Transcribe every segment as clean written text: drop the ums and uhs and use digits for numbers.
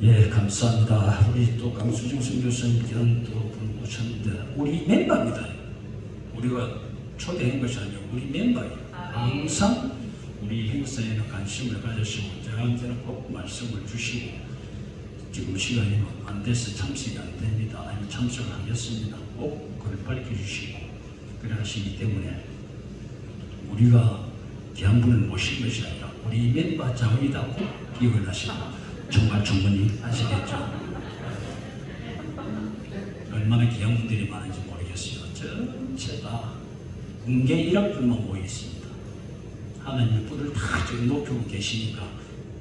예, 감사합니다. 우리 또 강수정 선교사님께는 또 분 오셨는데 우리 멤버입니다. 우리가 초대한 것이 아니고 우리 멤버예요. 항상 우리 행사에는 관심을 가지시고 저한테는 꼭 말씀을 주시고 지금 시간이 안 돼서 참석이 안 됩니다. 아니면 참석을 하겠습니다. 꼭 그걸 밝혀주시고 그래 하시기 때문에 우리가 귀한 분을 모신 것이 아니라 우리 멤버 자원이다 꼭 기억을 하시고 정말 충분히 아시겠죠? 얼마나 귀한 분들이 많은지 모르겠어요. 전체 다 공개 1학분만 모여 있습니다. 하나님의 뿔을 다 지금 높이고 계시니까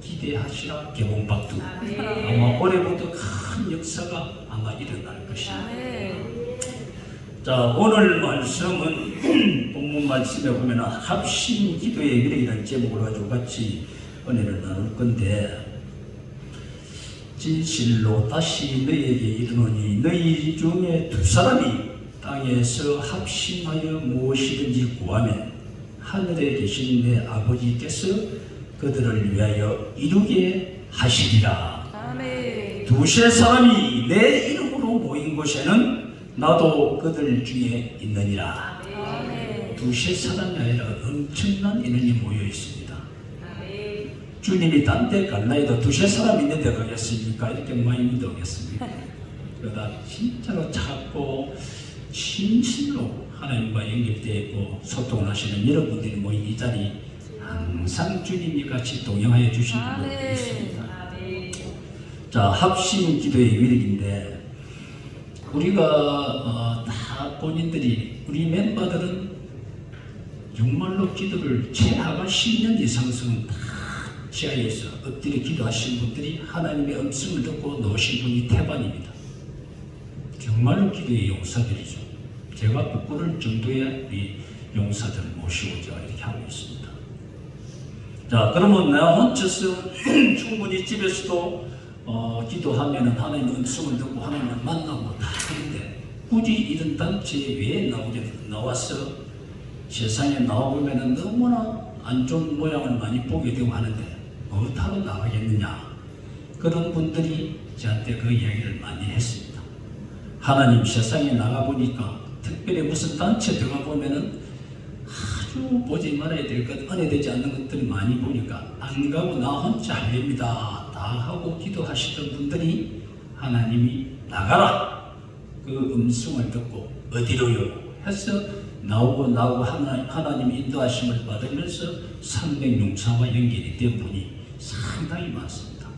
기대하시라 개봉박두. 아마 올해부터 큰 역사가 아마 일어날 것입니다. 자, 오늘 말씀은 본문 말씀에 보면 합심 기도의 미래이라는 제목을 가지고 같이 은혜를 나눌 건데, 진실로 다시 너희에게 이르노니 너희 중에 두 사람이 땅에서 합심하여 무엇이든지 구하면 하늘에 계신 내 아버지께서 그들을 위하여 이루게 하시리라. 아멘. 두세 사람이 내 이름으로 모인 곳에는 나도 그들 중에 있느니라. 아멘. 두세 사람이 아니라 엄청난 인원이 모여 있습니다. 아멘. 주님이 딴 데 갈라 해도 두세 사람 있는 데 가겠습니까? 이렇게 많이 믿어오겠습니까? 그러다 진짜로 찾고 진실로 하나님과 연결되어 있고 소통을 하시는 여러분들이 모인 이 자리 항상 주님이 같이 동행하여 주신 분들이 있습니다. 자, 합심 기도의 위력인데 우리가 다 본인들이 우리 멤버들은 정말로 기도를 최하가 10년 이상은 다 지하에서 엎드려 기도하신 분들이 하나님의 음성을 듣고 넣으신 분이 태반입니다. 정말로 기도의 용사들이죠. 제가 부끄러울 정도의 우리 용사들을 모시고 제가 이렇게 하고 있습니다. 자, 그러면 내가 혼자서 충분히 집에서도 기도하면 하나님의 음성을 듣고 하나님을 만나고 다 하는데 굳이 이런 단체에 왜 나와서 세상에 나와보면 너무나 안 좋은 모양을 많이 보게 되고 하는데 어디로 나가겠느냐, 그런 분들이 저한테 그 이야기를 많이 했습니다. 하나님 세상에 나가보니까 특별히 무슨 단체 들어가보면은 아주 보지 말아야 될 것, 은혜되지 않는 것들이 많이 보니까 안 가고 나 혼자 하렵니다 다 하고 기도하시던 분들이 하나님이 나가라 그 음성을 듣고 어디로요 해서 나오고 하나님의 인도하심을 받으면서 300용사와 연결이 된 분이 상당히 많습니다.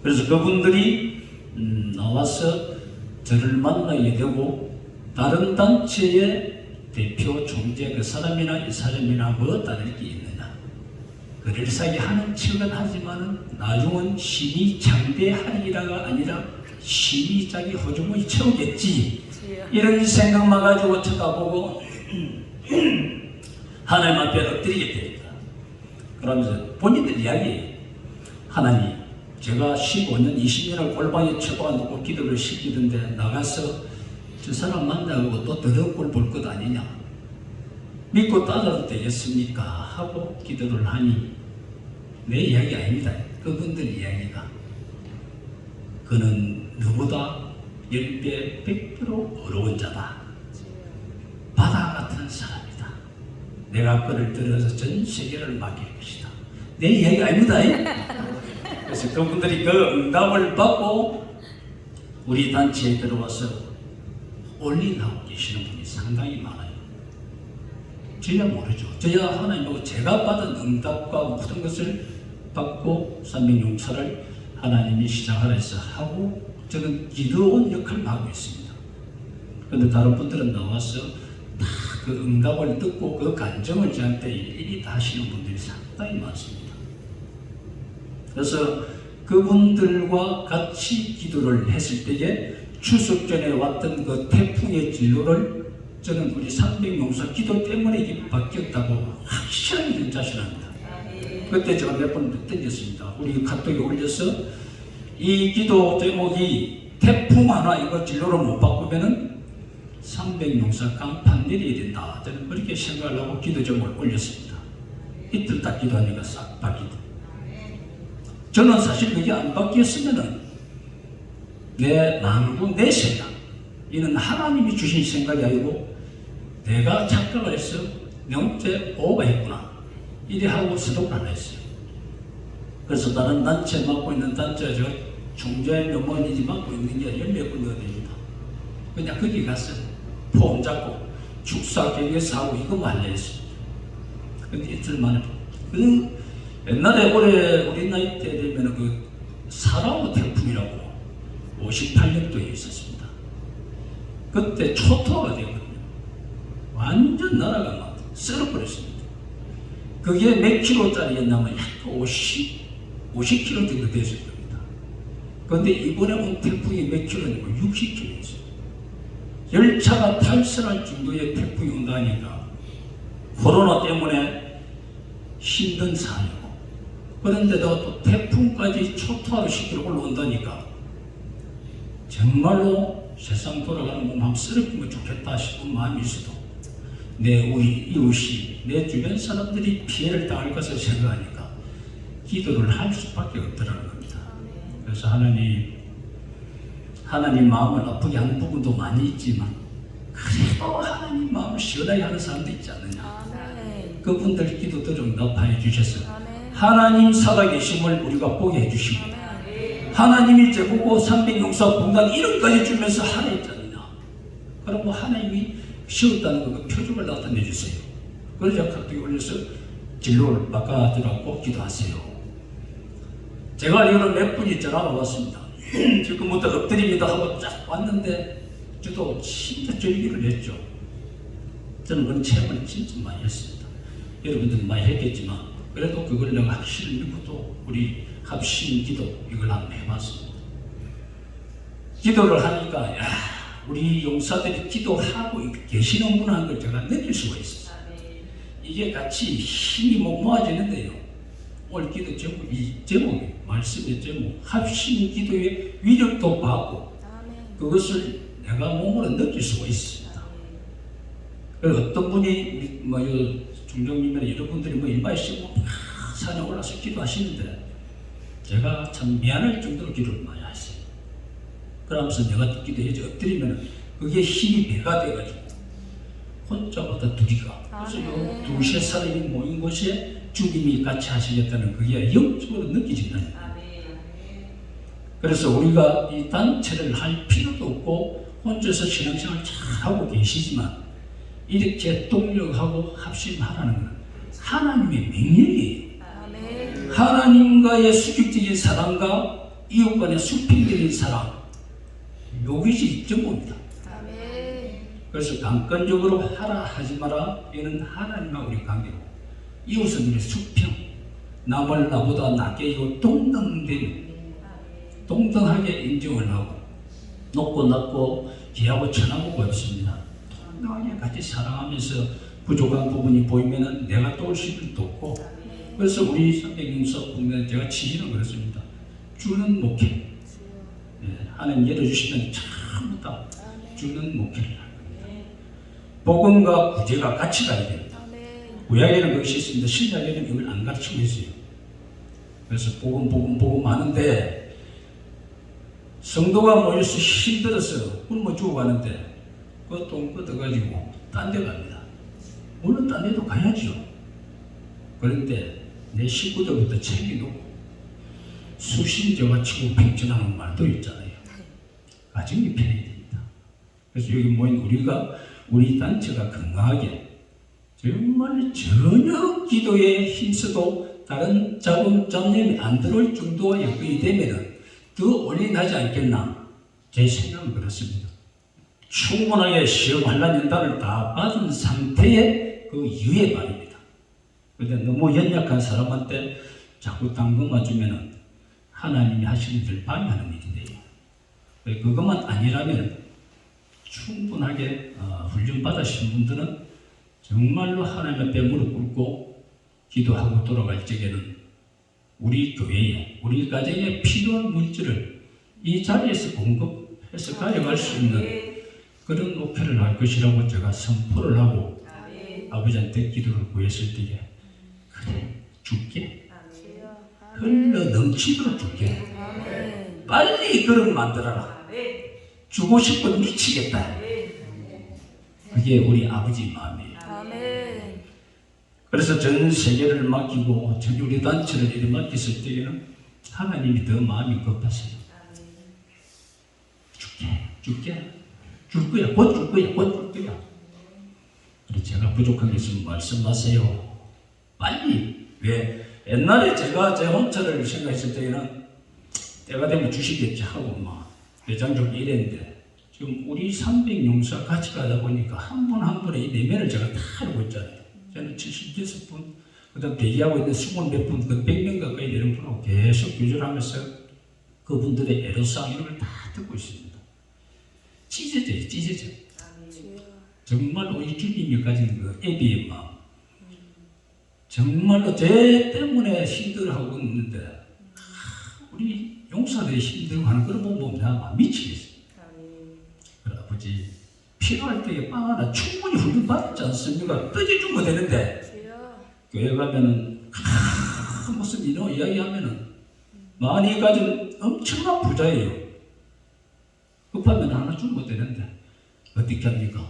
그래서 그분들이 나와서 저를 만나게 되고 다른 단체의 대표 총재 그 사람이나 이 사람이나 뭐 다를 게 있느냐, 그를 사이 하는 척은 하지만은 나중은 신이 창대하리라가 아니라 신이 자기 허중을 채우겠지, 이런 생각만 가지고 쳐다보고 하나님 앞에 엎드리게 됩니다. 그러면서 본인들 이야기예요. 하나님, 제가 15년 20년을 골방에 처박아놓고 기도를 시키던데 나가서 저 사람 만나고 또 더러운 꼴 볼 것 아니냐, 믿고 따라도 되겠습니까? 하고 기도를 하니 내 이야기 아닙니다. 그분들 이야기가 그는 누구보다 10배 100배로 어려운 자다, 바다 같은 사람이다, 내가 그를 들어서 전 세계를 맡길 것이다. 내 이야기 아닙니다. 그래서 그분들이 그 응답을 받고 우리 단체에 들어와서 올인하고 계시는 분이 상당히 많아요. 저야 모르죠. 저야 하나님하고 제가 받은 응답과 모든 것을 받고 300용사를 하나님이 시작하라 해서 하고 저는 기도원 역할을 하고 있습니다. 그런데 다른 분들은 나와서 다 그 응답을 듣고 그 간정을 저한테 일일이 다 하시는 분들이 상당히 많습니다. 그래서 그분들과 같이 기도를 했을 때에 추석 전에 왔던 그 태풍의 진로를 저는 우리 300용사 기도 때문에 이게 바뀌었다고 확실하게 자신합니다. 그때 제가 몇 번 던졌습니다. 우리 카톡에 올려서 이 기도 제목이 태풍 하나 이거 진로를 못 바꾸면은 300용사 깡판 내려야 된다. 저는 그렇게 생각을 하고 기도 제목을 올렸습니다. 이틀 딱 기도하니까 싹 바뀌다. 저는 사실 그게 안 바뀌었으면은 내 망구 내 생각, 이는 하나님이 주신 생각이 아니고 내가 착각을 해서 내 혼자 오버했구나 이래 하고 스톱을 안 했어요. 그래서 다른 단체 맡고 있는 단체가 저 중저에 넘어니지 맡고 있는 게 열몇 군 됩니다. 그냥 거기 가서 폼 잡고 축사 계획에서 하고 이거만 하려 했습니다. 근데 이틀 만에 그 옛날에 올해 우리 나이 때 되면 그 사라오 태풍이라고 58년도에 있었습니다. 그때 초토화가 되거든요. 완전 나라가 막 썰어버렸습니다. 그게 몇 킬로짜리였냐면 약 50킬로 정도 됐을 겁니다. 그런데 이번에 온 태풍이 몇 킬로냐면 60킬로였어요. 열차가 탈선할 정도의 태풍이 온다니까 코로나 때문에 힘든 상황이고, 그런데도 또 태풍까지 초토화를 시키러 올라온다니까 정말로 세상 돌아가는 몸 한번 쓰러지면 좋겠다 싶은 마음이 있어도 우리 이웃이, 내 주변 사람들이 피해를 당할 것을 생각하니까 기도를 할 수밖에 없더라는 겁니다. 그래서 하나님 마음을 아프게 하는 부분도 많이 있지만 그래도 하나님 마음을 시원하게 하는 사람도 있지 않느냐. 그분들 기도도 좀 응답하여 주셔서 하나님 살아계심을 우리가 보게 해주시고, 하나님이 제보고 300용사공단 이름까지 주면서 하라 했잖느냐. 그럼 하나님이 쉬웠다는 그 표적을 나타내 주세요. 그래서 각도에 올려서 진로를 바꿔주라고 기도하세요. 제가 알기로는 몇 분이 전화가 왔습니다. 지금부터 엎드립니다 하고 쫙 왔는데 저도 진짜 절기를 했죠. 저는 그런 체험을 진짜 많이 했습니다. 여러분들은 많이 했겠지만 그래도 그걸 내가 확실히 믿고 또 우리 합심 기도 이걸 한번 해봤습니다. 기도를 하니까 우리 용사들이 기도하고 계시는구나 하는 걸 제가 느낄 수가 있었어요. 이게 같이 힘이 못 모아지는데요. 오늘 기도 제목, 이 제목이 말씀의 제목, 합심 기도의 위력도 받고 그것을 내가 몸으로 느낄 수가 있습니다. 그리고 어떤 분이 중정님이나 여러분들이 이마에 씌고 산에 올라서 기도하시는데 제가 참 미안할 정도로 기도를 많이 했어요. 그러면서 내가 기도해야지 엎드리면 그게 힘이 배가 돼가지고 혼자보다 둘이가, 그래서 요 두세 사람이 모인 곳에 주님이 같이 하시겠다는 그게 영적으로 느껴진다는 거예요. 그래서 우리가 이 단체를 할 필요도 없고 혼자서 신앙생활 잘하고 계시지만 이렇게 동력하고 합심하라는 건 하나님의 명령이에요. 하나님과의 수직적인 사랑과 이웃 간의 수평적인 사랑, 요것이 전부입니다. 그래서 강권적으로 하라 하지 마라, 이는 하나님과 우리 관계고, 이웃은 우리 수평, 남을 나보다 낮게 이고 동등하게 인정을 하고, 높고 낮고 귀하고 천하고 없습니다. 동등하게 같이 사랑하면서 부족한 부분이 보이면 내가 도울 수 있는 돕고, 그래서 우리 300용사 공단 제가 지시는 그렇습니다. 주는 목회, 하나님 열어주시면 전부 다 주는 목회를 할 겁니다. 복음과 구제가 같이 가야 됩니다. 구약에는 그것이 있습니다. 신약에는 이걸 안 가르치고 있어요. 그래서 복음 하는데 성도가 모여서 힘들어서 굶어 죽어가는데 그 돈 걷어가지고 딴 데 갑니다. 물론 딴 데도 가야죠. 그런데 내 식구들부터 챙겨놓고 수신자가 치고 백전하는 말도 있잖아요. 가정이 편해야 됩니다. 그래서 여기 모인 우리 단체가 건강하게 정말 전혀 기도에 힘써도 다른 잡념이 안 들어올 정도의 여건이 되면 더 올인하지 않겠나, 제 생각은 그렇습니다. 충분하게 시험한란 연단을 다 받은 상태의 그 이후의 말입니다. 그런데 너무 연약한 사람한테 자꾸 당근 맞으면 하나님이 하시는 일 방해하는 일인데요. 그것만 아니라면 충분하게 훈련 받으신 분들은 정말로 하나님 앞에 무릎 꿇고 기도하고 돌아갈 적에는 우리 교회에, 우리 가정에 필요한 물질을 이 자리에서 공급해서 가져갈 수 있는 그런 목표를 할 것이라고 제가 선포를 하고 아버지한테 기도를 구했을 때에 그래 줄게, 흘러 넘치도록 줄게. 아멘. 빨리 그릇 만들어라. 주고 싶은 미치겠다. 그게 우리 아버지 마음이에요. 아멘. 그래서 전 세계를 맡기고 전 우리 단체를 이렇게 맡겼을 때에는 하나님이 더 마음이 급하세요. 줄게. 줄 거야. 곧 줄 거야. 곧 줄 거야. 그래서 제가 부족한 게 있으면 말씀하세요. 빨리. 왜? 옛날에 제가 제 혼자를 생각했을 때에는 때가 되면 주시겠지 하고 막 대장족이 이랬는데 지금 우리 300용사 같이 가다 보니까 한 분 한 분의 이 내면을 제가 다 알고 있잖아요. 저는 76분, 그 다음 대기하고 있는 20 몇 분, 그 100명 가까이 되는 분하고 계속 교제를 하면서 그분들의 애로사항 이런 걸 다 듣고 있습니다. 찢어져요. 정말로 우리 주님이 가진 그 애비의 마음. 정말로 쟤 때문에 힘들어하고 있는데 우리 용사들이 힘들어하는 걸 보면 내가 미치겠어요. 그래, 아버지 필요할 때에 빵 하나 충분히 훈련 받지 않습니까? 떠져주면 되는데 교회 가면은 무슨 이런 이야기하면은 많이 가진 엄청난 부자예요. 급하면 하나 주면 되는데 어떻게 합니까?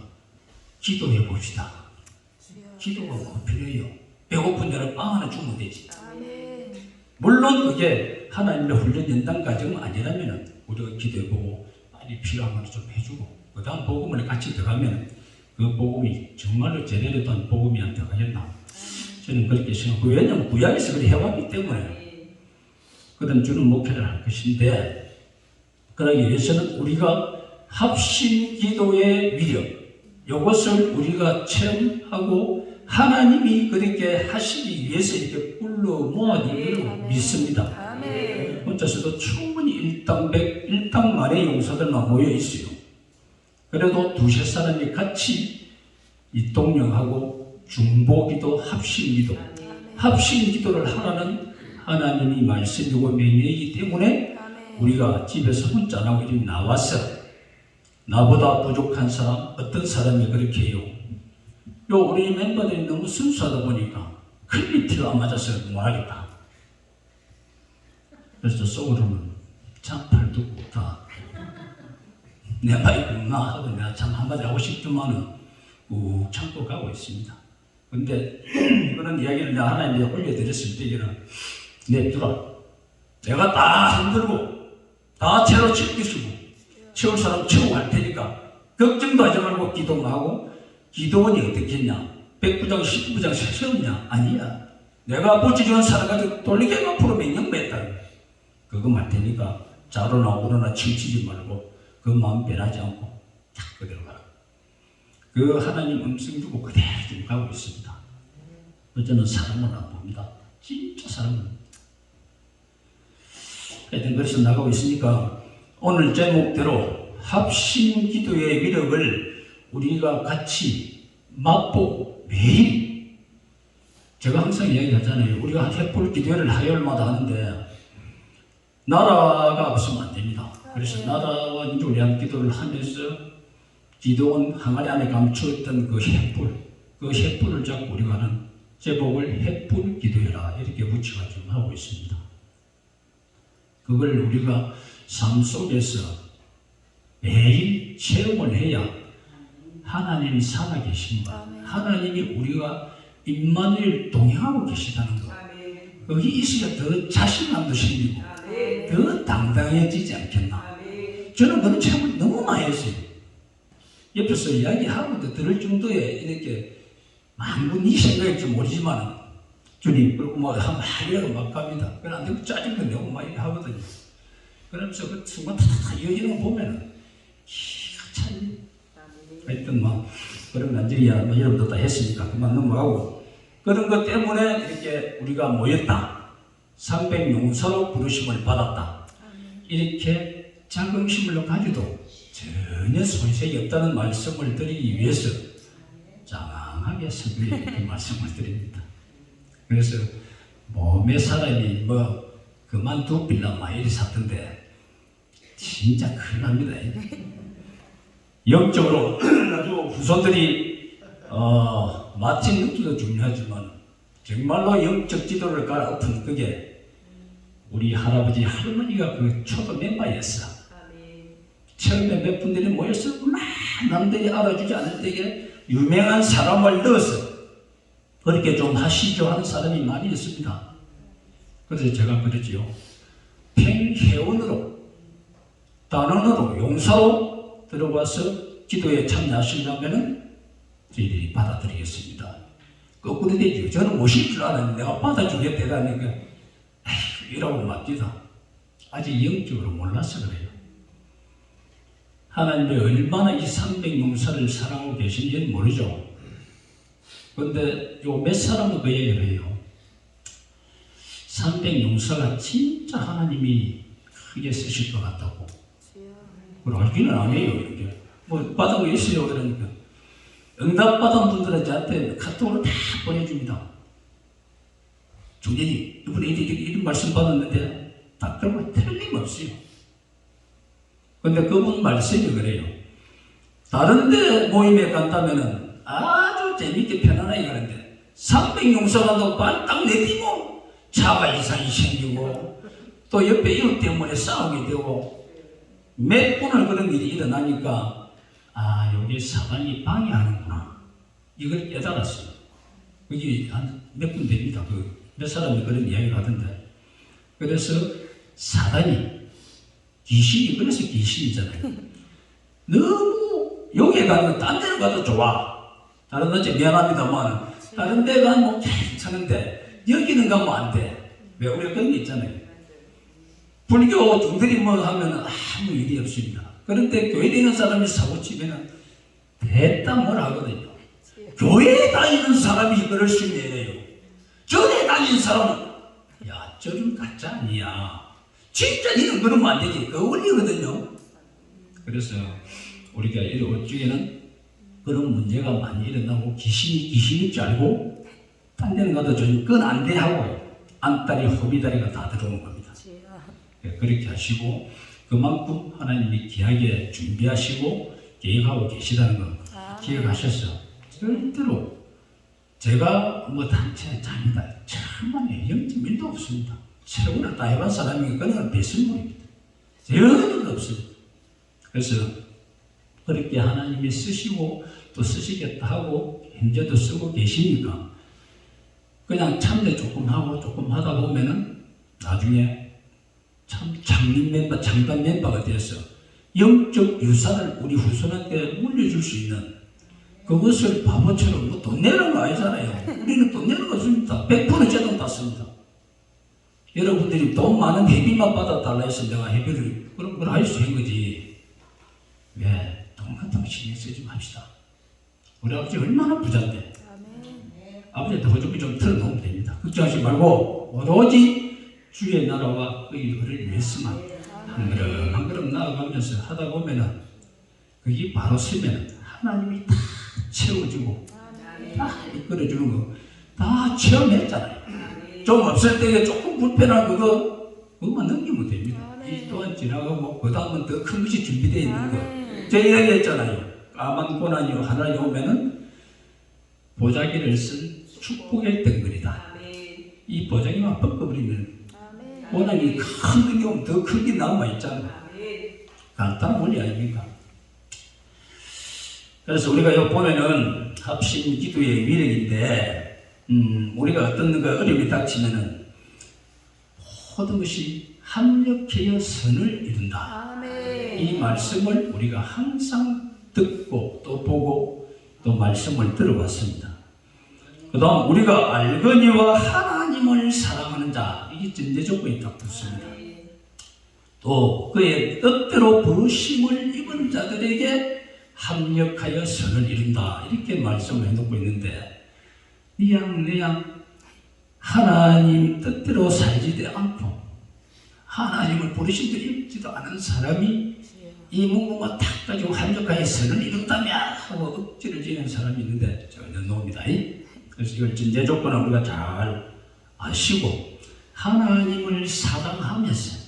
기도해 봅시다. 기도가 뭐 필요해요? 배고픈 자는 빵 하나 주면 되지. 물론 그게 하나님의 훈련 연단 과정은 아니라면 우리가 기도해보고 빨리 필요한 걸 좀 해주고 그 다음 복음을 같이 들어가면 그 복음이 정말로 제대로 된 복음이 안 들어가겠나. 저는 그렇게 생각하고 왜냐하면 구약에서 그렇게 해왔기 때문에 그 다음 주는 목표를 할 것인데 그러기 위해서는 우리가 합심 기도의 위력 이것을 우리가 체험하고 하나님이 그렇게 하시기 위해서 이렇게 불러 모아주기를 믿습니다. 혼자서도 충분히 일당100, 일당만의 용사들만 모여 있어요. 그래도 두세 사람이 같이 이동령하고 중보기도, 합심기도, 합심기도를 하라는 하나님이 말씀이고 명령이기 때문에 우리가 집에서 혼자 안 하고 이렇게 나와서 나보다 부족한 사람, 어떤 사람이 그렇게 해요. 우리 멤버들이 너무 순수하다 보니까 퀄리티가 안 맞아서 뭐하겠다. 그래서 속으로는 참 팔두고 다 내 말이 있구나 하고 내가 참 한마디 하고 싶지만은 꾹 참고 가고 있습니다. 근데 그런 이야기를 내가 하나님께 올려드렸을 때에는 냅두라. 내가 다 흔들고 다 채로 채우고 채울 사람 채우고 할 테니까 걱정도 하지 말고 기도만 하고 기도원이 어떻게 했냐? 100부장, 10부장 세웠냐? 아니야. 내가 부지런한 사람 가지고 돌리게만 풀어 명령했다. 그거 말 테니까 자로나 우로나 치우치지 말고 그 마음 변하지 않고 딱 그대로 가라. 그 하나님 음성 주고 그대로 지금 가고 있습니다. 저는 사람은 안 봅니다. 진짜 사람은. 하여튼 그래서 나가고 있으니까 오늘 제목대로 합심 기도의 위력을 우리가 같이 맛보고 매일 제가 항상 이야기하잖아요. 우리가 햇불 기도회를 화요일마다 하는데 나라가 없으면 안 됩니다. 그래서 나라와 민족을 위한 기도를 하면서 기도원 항아리 안에 감추었던 그 햇불을 잡고 우리가 하는 제목을 햇불 기도회라 이렇게 붙여가지고 하고 있습니다. 그걸 우리가 삶 속에서 매일 체험을 해야 하나님이 살아계신다. 하나님이 우리가 임마누엘 동행하고 계시다는 것. 거기 있어야 더 자신감도 생기고 더 당당해지지 않겠나. 저는 그런 체험을 너무 많이 했어요. 옆에서 이야기하고도 들을 정도에 이렇게 만군이 생각일지 모르지만 주님 그리고 뭐 하려고 막 갑니다. 그래 안 되면 짜증도 내고 막 이렇게 하거든요. 그러면서 그 순간 다 이어지는 거 보면은 기가 차이. 하여튼 막 그런 난쟁이야 뭐 여러분도 다 했으니까 그만 넘어가고 그런 것 때문에 이렇게 우리가 모였다. 300용사로 부르심을 받았다. 이렇게 자긍심을 가지도 전혀 손색이 없다는 말씀을 드리기 위해서 장황하게 설교에 이렇게 말씀을 드립니다. 그래서 몸에 사람이 뭐 그만두 빌라 마일이 샀던데 진짜 큰일 납니다. 영적으로 아주 후손들이 마틴 루터도 중요하지만 정말로 영적 지도를 갈아엎은 그게 우리 할아버지 할머니가 그 초도 멤버였어. 처음에 몇 분들이 모여서 막 남들이 알아주지 않을 때에 유명한 사람을 넣어서 그렇게 좀 하시죠 하는 사람이 많이 있습니다. 그래서 제가 그러지요. 팽회원으로 단원으로 용사로 들어와서 기도에 참여하시려면 저희들이 받아들이겠습니다. 거꾸로 되죠. 저는 오실 줄 알았는데 내가 받아주겠다니까 에휴 이라고 맞기다. 아직 영적으로 몰라서 그래요. 하나님이 얼마나 이 300용사를 사랑하고 계신지는 모르죠. 그런데 요 몇 사람은 그 얘기를 해요. 300용사가 진짜 하나님이 크게 쓰실 것 같다고. 그걸 알기는 안 해요. 이렇게. 뭐 받은 거 있어요. 그러니까. 응답받은 분들은 저한테 카톡으로 다 보내줍니다. 주님이 이번에 이런 말씀 받았는데 답변은 틀림없어요. 근데 그분 말씀이 그래요. 다른 데 모임에 간다면은 아주 재밌게 편안하게 가는데 300용사가도 발 딱 내딛고 차가 이상이 생기고 또 옆에 이웃 때문에 싸우게 되고 몇 분을 그런 일이 일어나니까 아 여기 사단이 방해하는구나 이걸 깨달았어요. 그게 한 몇 분 됩니다. 그 몇 사람이 그런 이야기를 하던데 그래서 사단이 귀신이 그래서 귀신이잖아요. 너무 여기에 가면 딴 데로 가도 좋아. 다른 데는 미안합니다만 다른 데 가면 뭐 괜찮은데 여기는 가면 안 돼. 왜 우리가 그런 게 있잖아요. 불교 중들이 뭐 하면 아무 일이 없습니다. 그런데 교회 다니는 사람이 사고치면 대따 뭘 하거든요. 교회에 다니는 사람이 그럴 수 있네요. 절에 다니는 사람은 야 절은 가짜 아니야. 진짜 니는 그러면 안 되지. 그 원리거든요. 그래서 우리가 이런 쪽에는 그런 문제가 많이 일어나고 귀신이 귀신인 줄 알고 딴 데는 가도 좀 그건 안 돼 하고 안다리 호비다리가 다 들어오는 겁니다. 그렇게 하시고 그만큼 하나님이 귀하게 준비하시고 계획하고 계시다는 거 기억하셨어. 절대로 제가 뭐 단체 장이다 정말 영적 일도 없습니다. 최고를 다 해본 사람이 그런 배설물입니다. 전혀 없습니다. 그래서 그렇게 하나님이 쓰시고 또 쓰시겠다 하고 현재도 쓰고 계시니까 그냥 참여 조금 하고 조금 하다 보면은 나중에 참 장립 멤버, 장단 멤버가 되어서 영적 유산을 우리 후손한테 물려줄 수 있는 그것을 바보처럼 뭐 돈 내는 거 아니잖아요. 우리는 돈 내는 거 없습니다. 100% 제동 땄습니다. 여러분들이 돈 많은 회비만 받아달라 해서 내가 회비를 그런 걸 할 수 있는 거지. 왜? 돈 같은 거 신경 쓰지 맙시다. 우리 아버지 얼마나 부자인데. 아버지한테 호적비 좀 틀어놓으면 됩니다. 걱정하지 말고 오로지 주의 나라와 그 일을 위해서만 한 걸음 나아가면서 하다 보면은 그게 바로 쓰면 하나님이 다 채워주고 다 이끌어주는 거 다 체험했잖아요. 좀 없을 때 조금 불편한 그것만 넘기면 됩니다. 이 또한 지나가고 그 다음은 더 큰 것이 준비되어 있는 거. 제가 이야기했잖아요. 까만 고난이 하나님 오면은 보자기를 쓴 축복의 덩어리다. 이 보자기만 벗겨버리면 고난이 큰 게 오면 더 큰 게 남아있잖아요. 간단한 원리 아닙니까? 그래서 우리가 여기 보면은 합심 기도의 위력인데 우리가 어떤 거 어려움이 닥치면은 모든 것이 합력하여 선을 이룬다. 이 말씀을 우리가 항상 듣고 또 보고 또 말씀을 들어봤습니다. 그 다음 우리가 알거니와 하나님을 사랑하는 자 이게 전제 조건이 딱 붙습니다. 또 그의 뜻대로 부르심을 입은 자들에게 합력하여 선을 이룬다 이렇게 말씀을 해놓고 있는데 니양 하나님 뜻대로 살지도 않고 하나님을 부르신 데 입지도 않은 사람이 이 문구만 딱 가지고 합력하여 선을 이룬다며 하고 억지를 지는 사람이 있는데 전혀 노입니다. 그래서 이걸 전제 조건을 우리가 잘 아시고 하나님을 사랑하면서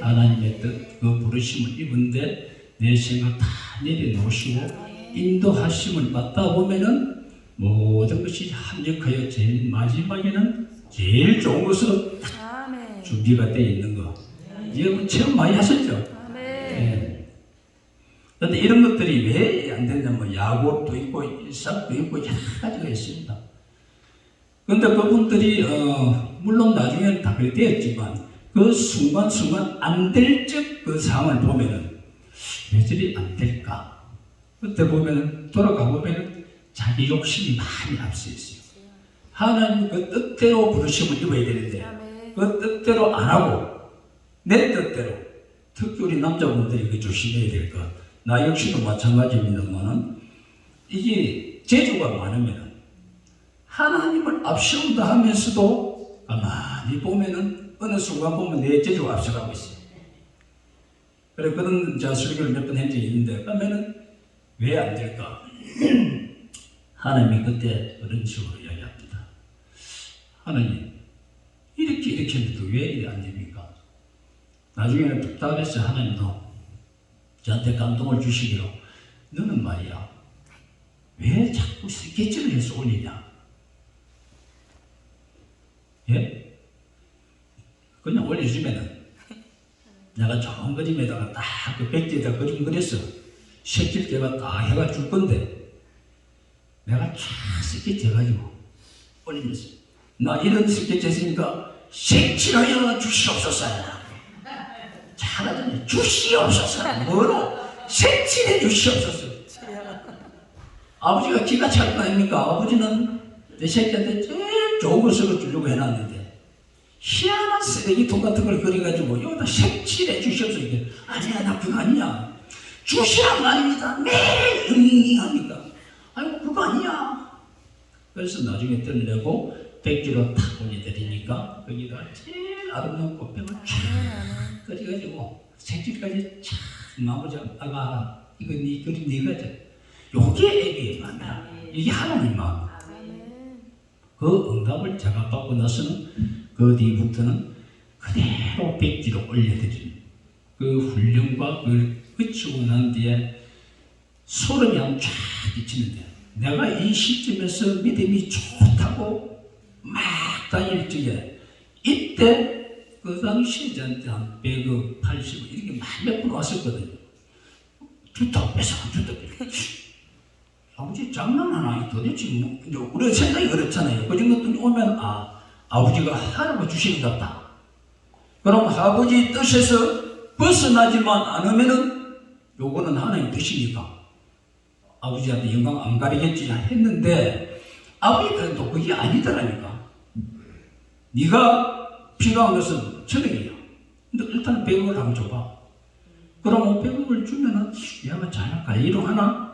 하나님의 뜻, 그 부르심을 입은데 내 생각 다 내려놓으시고 인도하심을 받다 보면은 모든 것이 합력하여 제일 마지막에는 제일 좋은 것으로 준비가 되어 있는 거. 여러분 체험 많이 하셨죠? 그런데 이런 것들이 왜 안 되냐면 야곱도 있고 이삭도 있고 여러 가지가 있습니다. 그런데 그분들이 물론 나중에는 다 그렇게 되었지만 그 순간순간 안 될 적 그 상황을 보면은 왜 저리 안 될까? 그때 보면은 돌아가 보면은 자기 욕심이 많이 앞서 있어요. 하나님 그 뜻대로 부르심을 입어야 되는데 그 뜻대로 안 하고 내 뜻대로, 특히 우리 남자분들이 그 조심해야 될 것. 나 역시도 마찬가지입니다만은 이게 재주가 많으면 하나님을 앞세운다 하면서도 가만히 보면은 어느 순간 보면 내 재주가 앞서가고 있어요. 그래 그런 설교를 몇 번 한 적이 있는데 그러면은 왜 안 될까? 하나님이 그때 그런 식으로 이야기합니다. 하나님 이렇게 했는데도 왜 이래 안 됩니까? 나중에는 답답했어요. 하나님도 저한테 감동을 주시기로 너는 말이야 왜 자꾸 스케치를 해서 올리냐? 예? 그냥 올려주면은 내가 좋은 그림에다가 딱 그 백지에다 그림 그렸어. 색칠제가 딱 해가 줄 건데 내가 쫙 스케치 해가지고 올리면서 나 이런 스케치 했으니까 색칠하여 주시옵소서. 잘하더니 주시옵소서. 뭐로? 색칠해 주시옵소서. 아버지가 기가 찰 거 아닙니까? 아버지는 내 새끼한테 제일 좋은 걸 주려고 해놨는데 희한한 쓰레기통 같은 걸 그려가지고 여기다 색칠해 주시옵소서. 이게 아니야 나 그거 아니야. 주시란 말입니다. 매일 응하니까 아이고 그거 아니야. 그래서 나중에 뜰내고 백지로 탁 올려드리니까 거기다 제일 아름다운 꽃병을 쫙 그려가지고 색칠까지 쫙 마무리하다가 이거 네 그림 네가 돼. 요게 애기의 마음이야. 이게 하나님 마음. 그 응답을 제가 받고 나서는 그 뒤부터는 그대로 백지로 올려드리는 그 훈련과 그걸 거치고 난 뒤에 소름이 한번 쫙 끼치는데 내가 이 시점에서 믿음이 좋다고 막 다닐 적에 이때 그 당시에 저한테 한 100억, 80억 이렇게 몇 분 왔었거든요. 주다 뺏어 주다 뺏어. 아버지 장난하나? 도대체 뭐 우리 생각이 그렇잖아요. 그 정도 돈 오면 아버지가 하라고 주시는 것 같다. 그럼 아버지 뜻에서 벗어나지만 않으면은 요거는 하나님 뜻이니까 아버지한테 영광 안 가리겠지 했는데 아버지 그래도 그게 아니더라니까. 네가 필요한 것은 저녁이야. 근데 일단 100억을 한번 줘봐. 그러면 100억을 주면은 얘가 잘할까? 이러 하나?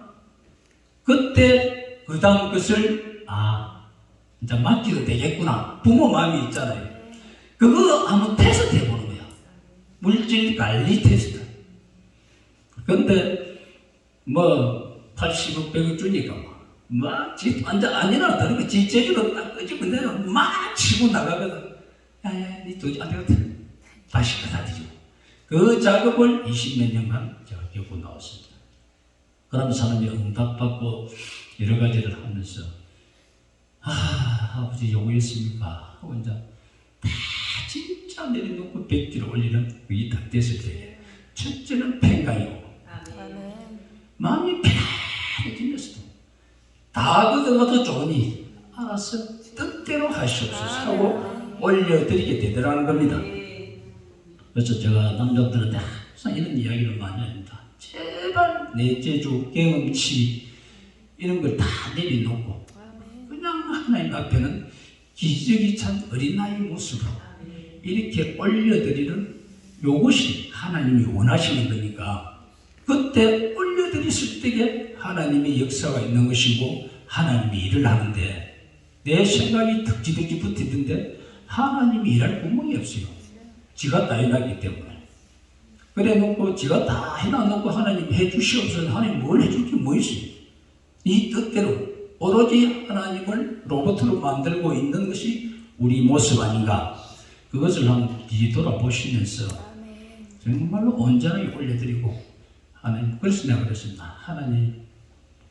그때 그 다음 것을 이제 맡기도 되겠구나. 부모 마음이 있잖아요. 그거 한번 테스트 해보는 거야. 물질 관리 테스트. 근데 80억 100억 주니까 완전 아니나 다르게 지 제주도 딱 끄집고 내가 막 치고 나가거든. 야야 니 돈이 안 되거든. 다시 갖다 드리고. 그 작업을 20몇 년간 제가 겪고 나왔습니다. 그러면 사람이 응답받고 여러 가지를 하면서 아버지 요구했습니까? 하고 이제 다 진짜 내려놓고 백지를 올리는 그게 딱 됐을 때 첫째는 평강이고 마음이 편해지면서도 다 그거도 좋으니 알았어 뜻대로 하시옵소서 하고 올려드리게 되더라는 겁니다. 그래서 제가 남자들한테 항상 이런 이야기를 많이 합니다. 제발 내 재주, 경험치 이런 걸 다 내려놓고 그냥 하나님 앞에는 기적이 찬 어린아이 모습으로 이렇게 올려드리는 요것이 하나님이 원하시는 거니까 그때 올려드렸을 때에 하나님의 역사가 있는 것이고 하나님이 일을 하는데 내 생각이 덕지덕지 붙이던데 하나님이 일할 구멍이 없어요. 지가 다 해놨기 때문에. 그래 놓고 지가 다 해놔놓고 하나님 해주시옵소서. 하나님 뭘 해줄지 뭐 있어요. 이 뜻대로 오로지 하나님을 로봇으로 만들고 있는 것이 우리 모습 아닌가. 그것을 한번 뒤돌아보시면서 정말로 온전하게 올려드리고 하나님. 그래서 내가 그랬습니다. 하나님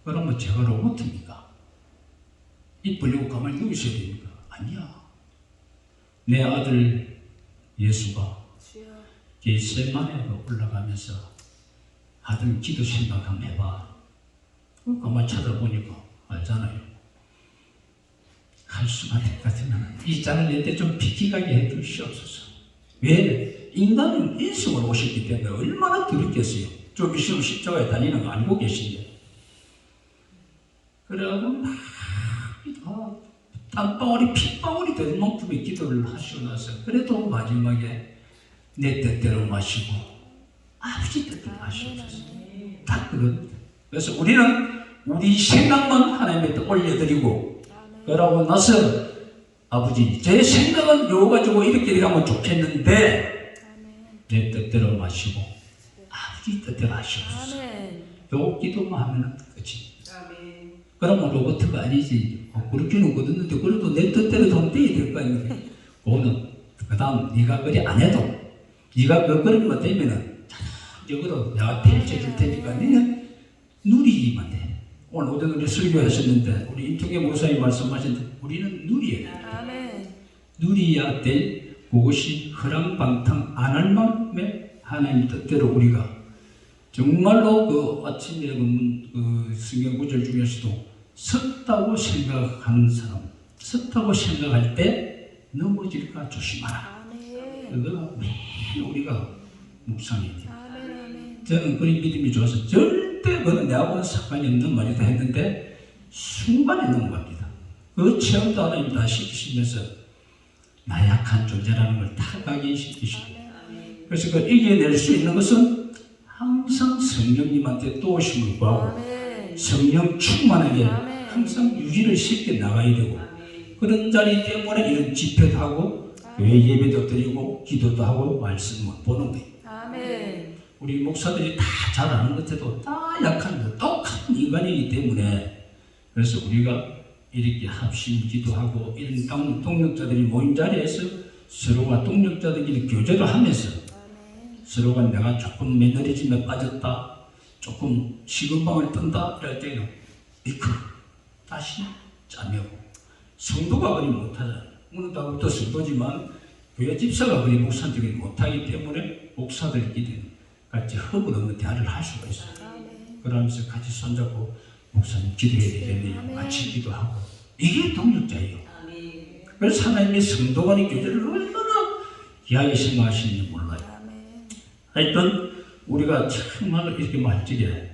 그러면 제가 로봇입니까? 입 벌리고 가만히 누우셔야 됩니까? 아니야. 내 아들 예수가 겟세마네로 올라가면서 하던 기도 생각 한번 해봐. 가만 찾아보니까 알잖아요. 할 수만 같으면 이 잔을 내 때 좀 비키가게 해주시옵소서. 왜? 인간은 인성을 오셨기 때문에 얼마나 더럽겠어요. 좀 있으면 십자가에 달리는 거 알고 계신데. 그래가지고 막 땀방울이 핏방울이 될 만큼의 기도를 하시고 나서 그래도 마지막에 내 뜻대로 마시고 아버지 뜻대로 마시옵소서. 딱 그건. 그래서 우리는 우리 생각만 하나님께 올려드리고 그러고 나서 아버지 제 생각은 요 가지고 이렇게 하면 좋겠는데 내 뜻대로 마시고 아버지 뜻대로 하시옵소서. 요 기도만 하면 끝이. 그러면 로봇가 아니지. 그렇게는 거뒀는데 그래도 내 뜻대로 좀 떼야 될 거 아닙니까? 그거는 그 다음 네가 그리 안 해도 네가 그렇게만 되면은 적어도 내가 펼쳐줄 테니까 너는 누리기만 해. 오늘 오전 우리 설교하셨는데 우리 임종계 목사님 말씀하셨는데 우리는 누려야 돼. 누려야 될 그것이 허랑방탕 안 할 만큼의 하나님 뜻대로 우리가 정말로 그 아침에 그 성경 구절 중에서도 섰다고 생각하는 사람, 섰다고 생각할 때 넘어질까 조심하라. 그거가 매일 우리가 묵상해야 돼요. 저는 그런 믿음이 좋아서 절대 그는 내하고는 상관이 없는 말이다 했는데 순간에 넘어갑니다. 그 체험도 하나님 다 시키시면서 나약한 존재라는 걸 다 각인시키시고 그래서 그걸 이겨낼 수 있는 것은 항상 성령님한테 도우심을 구하고 성령 충만하게 항상 유지를 시켜 나가야 되고 그런 자리 때문에 이런 집회도 하고 교회 예배도 드리고 기도도 하고 말씀을 보는 거예요. 우리 목사들이 다 잘 아는 것 같아도 다 약한 똑같은 인간이기 때문에 그래서 우리가 이렇게 합심 기도하고 이런 동력자들이 모인 자리에서 서로가 동력자들끼리 교제를 하면서 서로가 내가 조금 매너리즘에 빠졌다 조금 식은방을 뜬다 이럴 때는 이끌 다시 짜매고 성도가 그리 못하잖아요. 오늘부터 성도지만 교회 집사가 그리 목사들이 못하기 때문에 목사들끼리 같이 허물 없는 대화를 할 수가 있어요. 그러면서 같이 손잡고 목사님 기도해야 되겠네요. 같이 기도하고 이게 동력자예요. 그래서 하나님의 성도 간의 교제를 얼마나 귀하게 생각하시는지 몰라요. 하여튼 우리가 정말로 이렇게 말적에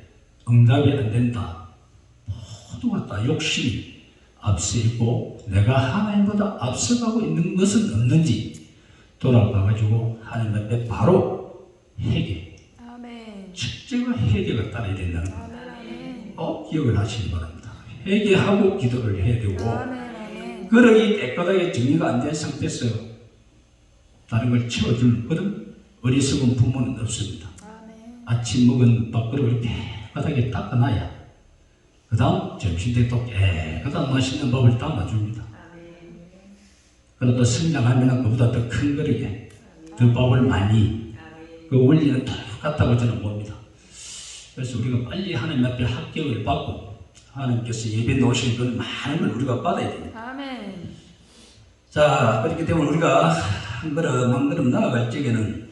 응답이 안 된다. 모두가 다 욕심이 앞서 있고 내가 하나님보다 앞서가고 있는 것은 없는지 돌아봐가지고 하나님 앞에 바로 회개 첫째가 회개가 따라야 된다는 겁니다. 꼭 기억을 하시기 바랍니다. 회개하고 기도를 해야 되고 그러기 깨끗하게 정리가 안 된 상태에서 다른 걸 채워줄 그런 어리석은 부모는 없습니다. 아침 먹은 밥그릇을 깨끗하게 닦아놔야 그 다음 점심때 또 깨끗한 맛있는 밥을 담아줍니다. 그러다 성장하면 그보다 더 큰 그릇에 더 밥을 많이 그 원리는 똑같다고 저는 봅니다. 그래서 우리가 빨리 하나님 앞에 합격을 받고 하나님께서 예배 놓으신 그 많은 걸 우리가 받아야 됩니다. 자, 그렇기 때문에 우리가 한 걸음 한 걸음 나아갈 적에는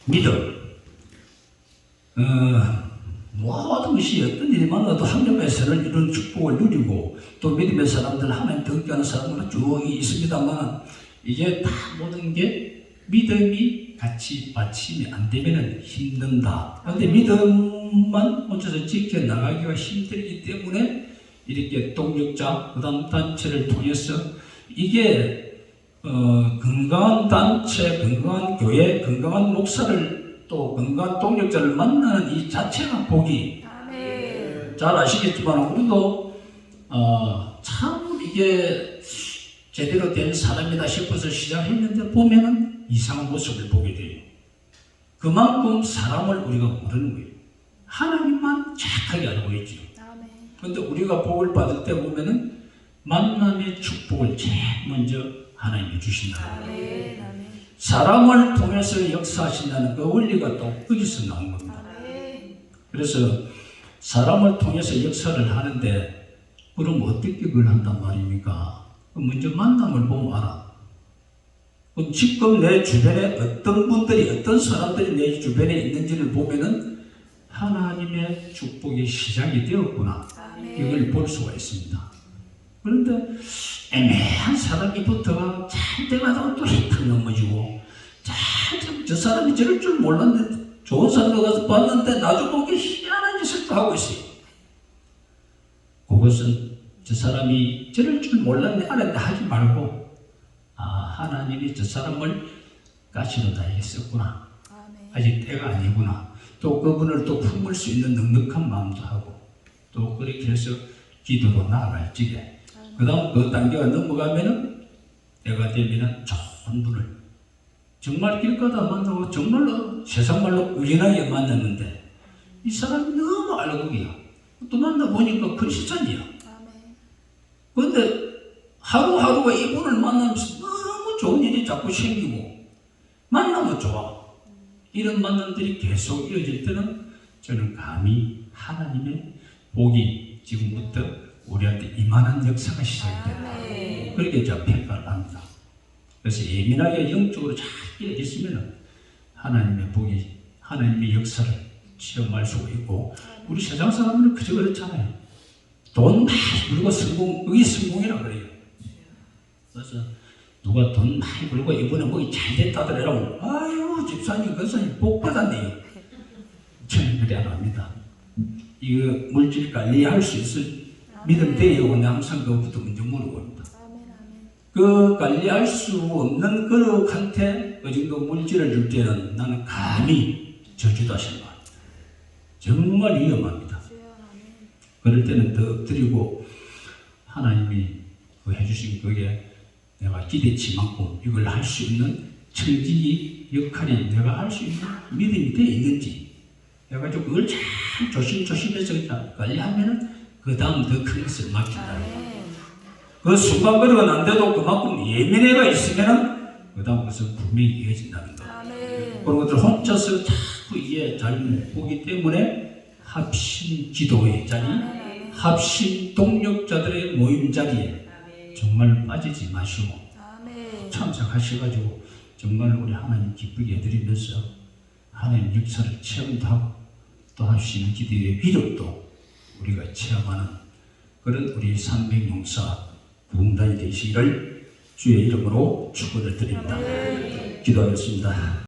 믿음 모든 것이 어떤 일이 만나도 하나님에서는 이런 축복을 누리고 또 믿음의 사람들 하나님 덕게 하는 사람들은 쭉 있습니다만 이게 다 모든 게 믿음이 같이 받침이 안 되면 힘든다. 그런데 믿음만 혼자서 지켜나가기가 힘들기 때문에 이렇게 동력자, 그 다음 단체를 통해서 이게 건강한 단체, 건강한 교회, 건강한 목사를 또 건강한 동력자를 만나는 이 자체가 복이 잘 아시겠지만 우리도 참 이게 제대로 된 사람이다 싶어서 시작했는데 보면은 이상한 모습을 보게 돼요. 그만큼 사람을 우리가 모르는 거예요. 하나님만 정확하게 알고 있죠. 그런데 우리가 복을 받을 때 보면은 만남의 축복을 제일 먼저 하나님이 주신다. 사람을 통해서 역사하신다는 그 원리가 또 거기서 나온 겁니다. 그래서 사람을 통해서 역사를 하는데 그럼 어떻게 그걸 한단 말입니까? 먼저 만남을 보면 알아. 그럼 지금 내 주변에 어떤 분들이, 어떤 사람들이 내 주변에 있는지를 보면은 하나님의 축복이 시작이 되었구나. 이걸 볼 수가 있습니다. 그런데 애매한 사람이 붙어가 잘 때마다 또 휙 넘어지고, 저 사람이 저럴 줄 몰랐는데, 좋은 사람들 가서 봤는데 나중 보기 희한한 짓을 또 하고 있어요. 그것은 저 사람이 저럴 줄 몰랐네, 알았는데 하지 말고, 하나님이 저 사람을 가시로 다했었구나. 아직 때가 아니구나. 또 그분을 또 품을 수 있는 넉넉한 마음도 하고, 또 그렇게 해서 기도로 나아갈 적에, 그 다음 그 단계가 넘어가면은, 때가 되면은 좋은 분을 정말 길가다 만나고 정말로 세상말로 우연하게 만났는데 이 사람이 너무 알곡이야. 또 만나보니까 크리스찬이야. 그런데 하루하루가 이분을 만나면서 너무 좋은 일이 자꾸 생기고 만나면 좋아. 이런 만남들이 계속 이어질 때는 저는 감히 하나님의 복이 지금부터 우리한테 이만한 역사가 시작이 된다. 그렇게 제가 평가를 합니다. 그래서 예민하게 영적으로 잘 이어졌으면 하나님의 복이, 하나님의 역사를 체험할 수가 있고, 우리 세상 사람들은 그저 그렇잖아요. 돈 많이 벌고 성공, 그게 성공이라고 그래요. 그래서 누가 돈 많이 벌고 이번에 뭐이 잘 됐다더라고. 아유, 집사님, 그사님 복 받았네요. 저는 그래 안 합니다. 이거 물질 관리할 수 있을 믿음 돼요. 근데 항상 그것부터 먼저 물어봅니다. 그 관리할 수 없는 그릇한테 그 정도 물질을 줄 때는 나는 감히 저주다신 것 같아요. 정말 위험합니다. 그럴 때는 더 엎드리고 하나님이 그 해주신 그게 내가 기대치 많고 이걸 할 수 있는 청지 역할이 내가 할 수 있는 믿음이 되어 있는지 해가지고 그걸 잘 조심조심해서 관리하면은 그 다음 더 큰 것을 맡긴다. 그 순간 그러고 난데도 그만큼 예민해가 있으면은 그 다음 것은 분명히 이어진다는 거예요. 그런 것들 혼자서 자꾸 이게 잘 보기 때문에 합심 기도의 자리, 합심 동력자들의 모임 자리에 정말 빠지지 마시고 참석하셔가지고 정말 우리 하나님 기쁘게 해드리면서 하나님 역사를 체험도 하고 또 합심 기도의 위력도 우리가 체험하는 그런 우리 300용사 부흥단이 되시기를 주의 이름으로 축원을 드립니다. 기도하겠습니다.